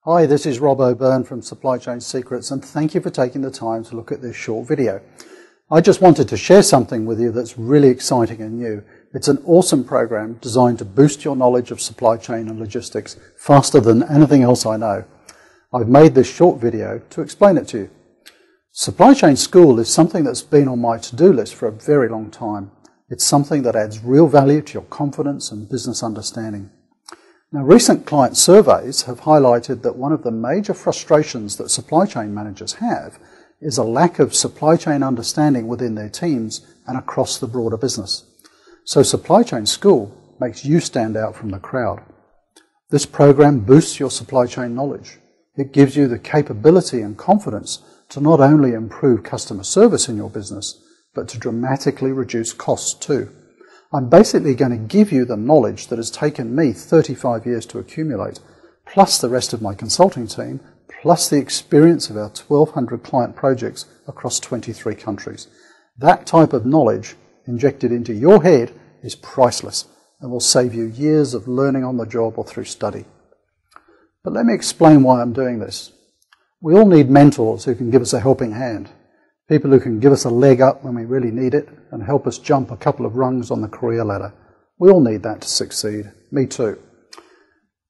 Hi, this is Rob O'Byrne from Supply Chain Secrets, and thank you for taking the time to look at this short video. I just wanted to share something with you that's really exciting and new. It's an awesome program designed to boost your knowledge of supply chain and logistics faster than anything else I know. I've made this short video to explain it to you. Supply Chain School is something that's been on my to-do list for a very long time. It's something that adds real value to your confidence and business understanding. Now, recent client surveys have highlighted that one of the major frustrations that supply chain managers have is a lack of supply chain understanding within their teams and across the broader business. So Supply Chain School makes you stand out from the crowd. This program boosts your supply chain knowledge. It gives you the capability and confidence to not only improve customer service in your business, but to dramatically reduce costs too. I'm basically going to give you the knowledge that has taken me 35 years to accumulate, plus the rest of my consulting team, plus the experience of our 1,200 client projects across 23 countries. That type of knowledge injected into your head is priceless and will save you years of learning on the job or through study. But let me explain why I'm doing this. We all need mentors who can give us a helping hand. People who can give us a leg up when we really need it and help us jump a couple of rungs on the career ladder. We all need that to succeed. Me too.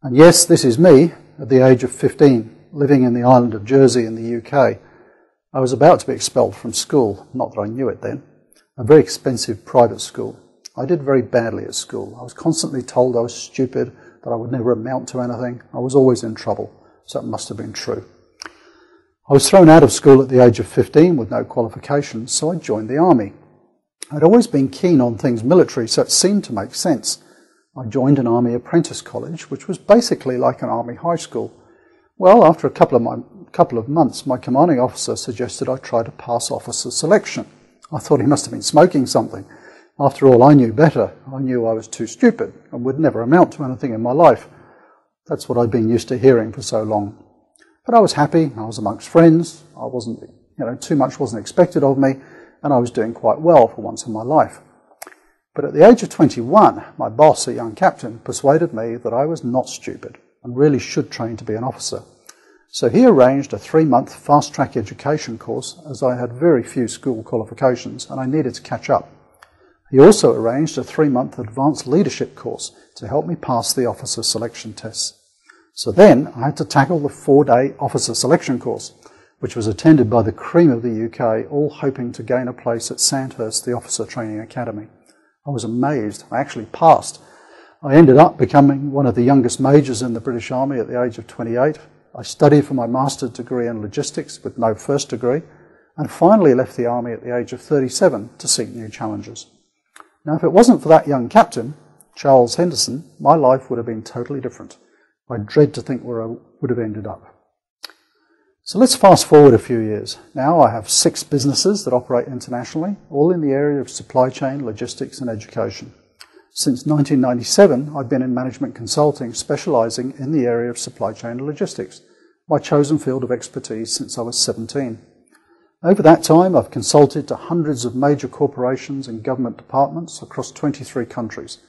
And yes, this is me at the age of 15, living in the island of Jersey in the UK. I was about to be expelled from school, not that I knew it then, a very expensive private school. I did very badly at school. I was constantly told I was stupid, that I would never amount to anything. I was always in trouble, so it must have been true. I was thrown out of school at the age of 15 with no qualifications, so I joined the army. I'd always been keen on things military, so it seemed to make sense. I joined an army apprentice college, which was basically like an army high school. Well, after a couple of months, my commanding officer suggested I try to pass officer selection. I thought he must have been smoking something. After all, I knew better. I knew I was too stupid and would never amount to anything in my life. That's what I'd been used to hearing for so long. But I was happy, I was amongst friends, too much wasn't expected of me, and I was doing quite well for once in my life. But at the age of 21, my boss, a young captain, persuaded me that I was not stupid and really should train to be an officer. So he arranged a 3-month fast-track education course, as I had very few school qualifications and I needed to catch up. He also arranged a 3-month advanced leadership course to help me pass the officer selection tests. So then I had to tackle the 4-day officer selection course, which was attended by the cream of the UK, all hoping to gain a place at Sandhurst, the Officer Training Academy. I was amazed. I actually passed. I ended up becoming one of the youngest majors in the British Army at the age of 28. I studied for my master's degree in logistics with no first degree, and finally left the Army at the age of 37 to seek new challenges. Now, if it wasn't for that young captain, Charles Henderson, my life would have been totally different. I dread to think where I would have ended up. So let's fast forward a few years. Now I have 6 businesses that operate internationally, all in the area of supply chain, logistics and education. Since 1997, I've been in management consulting, specialising in the area of supply chain and logistics, my chosen field of expertise since I was 17. Over that time, I've consulted to hundreds of major corporations and government departments across 23 countries.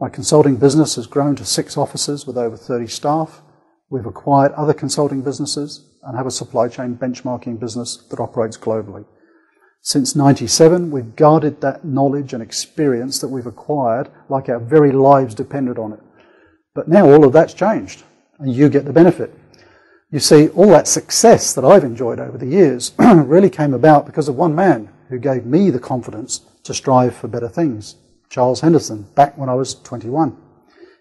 My consulting business has grown to 6 offices with over 30 staff. We've acquired other consulting businesses and have a supply chain benchmarking business that operates globally. Since 1997, we've guarded that knowledge and experience that we've acquired like our very lives depended on it. But now all of that's changed, and you get the benefit. You see, all that success that I've enjoyed over the years really came about because of one man who gave me the confidence to strive for better things. Charles Henderson, back when I was 21.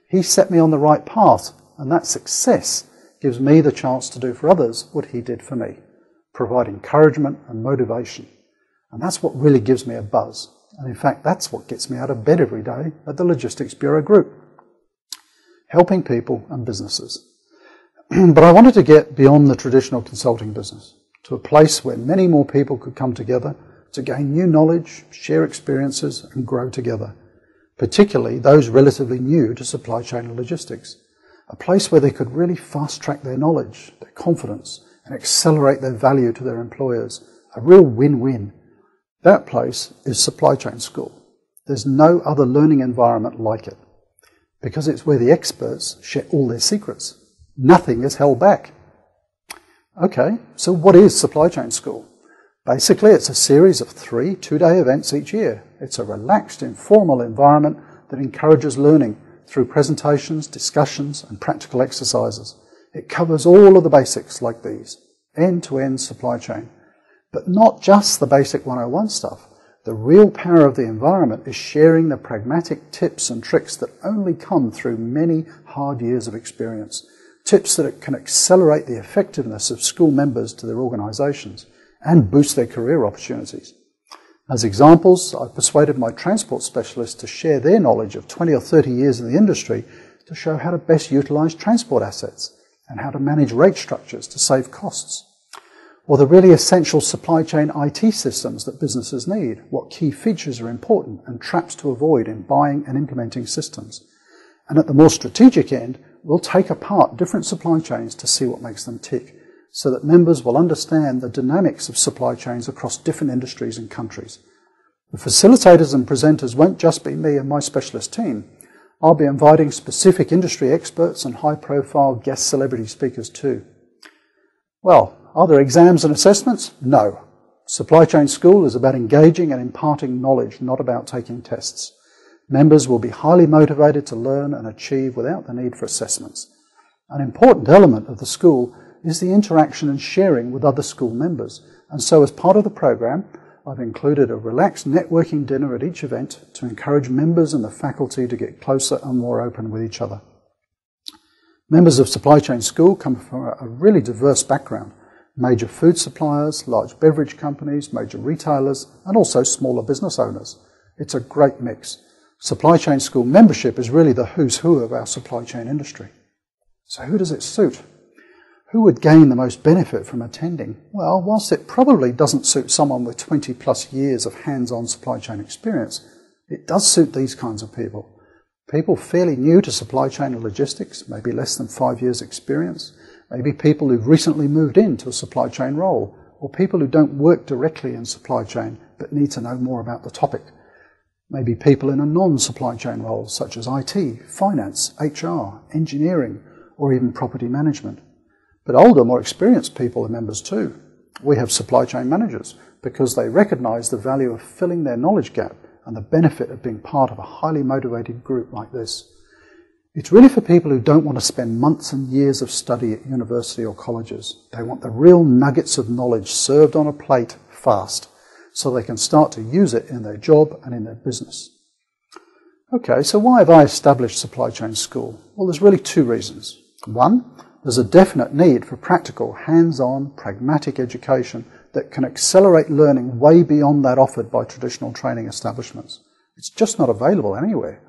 He set me on the right path, and that success gives me the chance to do for others what he did for me, provide encouragement and motivation. And that's what really gives me a buzz. And in fact, that's what gets me out of bed every day at the Logistics Bureau Group, helping people and businesses. But I wanted to get beyond the traditional consulting business to a place where many more people could come together to gain new knowledge, share experiences and grow together, particularly those relatively new to supply chain and logistics. A place where they could really fast-track their knowledge, their confidence and accelerate their value to their employers. A real win-win. That place is Supply Chain School. There's no other learning environment like it because it's where the experts share all their secrets. Nothing is held back. Okay, so what is Supply Chain School? Basically, it's a series of 3 two-day events each year. It's a relaxed, informal environment that encourages learning through presentations, discussions, and practical exercises. It covers all of the basics like these: end-to-end supply chain. But not just the basic 101 stuff. The real power of the environment is sharing the pragmatic tips and tricks that only come through many hard years of experience. Tips that can accelerate the effectiveness of school members to their organisations and boost their career opportunities. As examples, I persuaded my transport specialists to share their knowledge of 20 or 30 years in the industry to show how to best utilise transport assets and how to manage rate structures to save costs. Or the really essential supply chain IT systems that businesses need, what key features are important and traps to avoid in buying and implementing systems. And at the more strategic end, we'll take apart different supply chains to see what makes them tick, so that members will understand the dynamics of supply chains across different industries and countries. The facilitators and presenters won't just be me and my specialist team. I'll be inviting specific industry experts and high-profile guest celebrity speakers too. Well, are there exams and assessments? No. Supply Chain School is about engaging and imparting knowledge, not about taking tests. Members will be highly motivated to learn and achieve without the need for assessments. An important element of the school is the interaction and sharing with other school members. And so as part of the program, I've included a relaxed networking dinner at each event to encourage members and the faculty to get closer and more open with each other. Members of Supply Chain School come from a really diverse background. Major food suppliers, large beverage companies, major retailers, and also smaller business owners. It's a great mix. Supply Chain School membership is really the who's who of our supply chain industry. So who does it suit? Who would gain the most benefit from attending? Well, whilst it probably doesn't suit someone with 20 plus years of hands-on supply chain experience, it does suit these kinds of people. People fairly new to supply chain and logistics, maybe less than 5 years experience, maybe people who've recently moved into a supply chain role, or people who don't work directly in supply chain but need to know more about the topic. Maybe people in a non-supply chain role such as IT, finance, HR, engineering, or even property management. But older, more experienced people are members too. We have supply chain managers because they recognise the value of filling their knowledge gap and the benefit of being part of a highly motivated group like this. It's really for people who don't want to spend months and years of study at university or colleges. They want the real nuggets of knowledge served on a plate fast, so they can start to use it in their job and in their business. Okay, so why have I established Supply Chain School? Well, there's really 2 reasons. One, there's a definite need for practical, hands-on, pragmatic education that can accelerate learning way beyond that offered by traditional training establishments. It's just not available anywhere.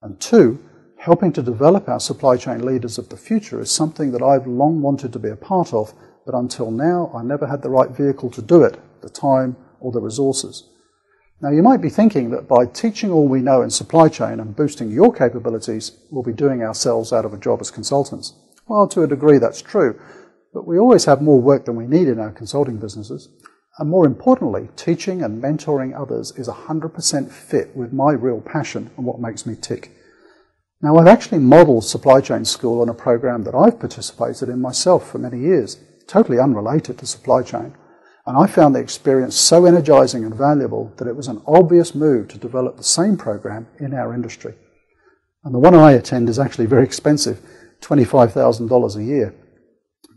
And 2, helping to develop our supply chain leaders of the future is something that I've long wanted to be a part of, but until now I never had the right vehicle to do it, the time or the resources. Now you might be thinking that by teaching all we know in supply chain and boosting your capabilities, we'll be doing ourselves out of a job as consultants. Well, to a degree that's true, but we always have more work than we need in our consulting businesses. And more importantly, teaching and mentoring others is 100% fit with my real passion and what makes me tick. Now I've actually modelled Supply Chain School on a program that I've participated in myself for many years, totally unrelated to supply chain. And I found the experience so energising and valuable that it was an obvious move to develop the same program in our industry. And the one I attend is actually very expensive, $25,000 a year.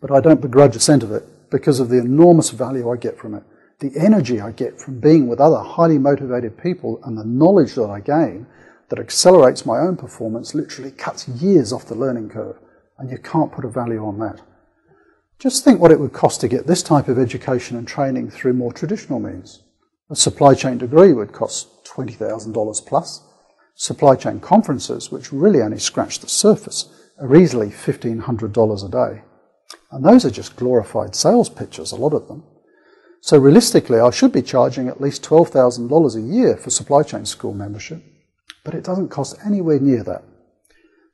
But I don't begrudge a cent of it because of the enormous value I get from it, the energy I get from being with other highly motivated people, and the knowledge that I gain that accelerates my own performance literally cuts years off the learning curve, and you can't put a value on that. Just think what it would cost to get this type of education and training through more traditional means. A supply chain degree would cost $20,000 plus. Supply chain conferences, which really only scratch the surface, are easily $1,500 a day. And those are just glorified sales pitches, a lot of them. So realistically, I should be charging at least $12,000 a year for Supply Chain School membership, but it doesn't cost anywhere near that.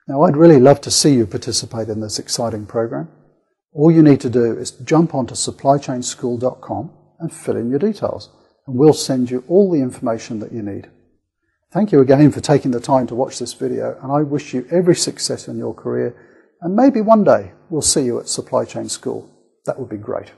Now, I'd really love to see you participate in this exciting program. All you need to do is jump onto supplychainschool.com and fill in your details, and we'll send you all the information that you need. Thank you again for taking the time to watch this video, and I wish you every success in your career, and maybe one day we'll see you at Supply Chain School. that would be great.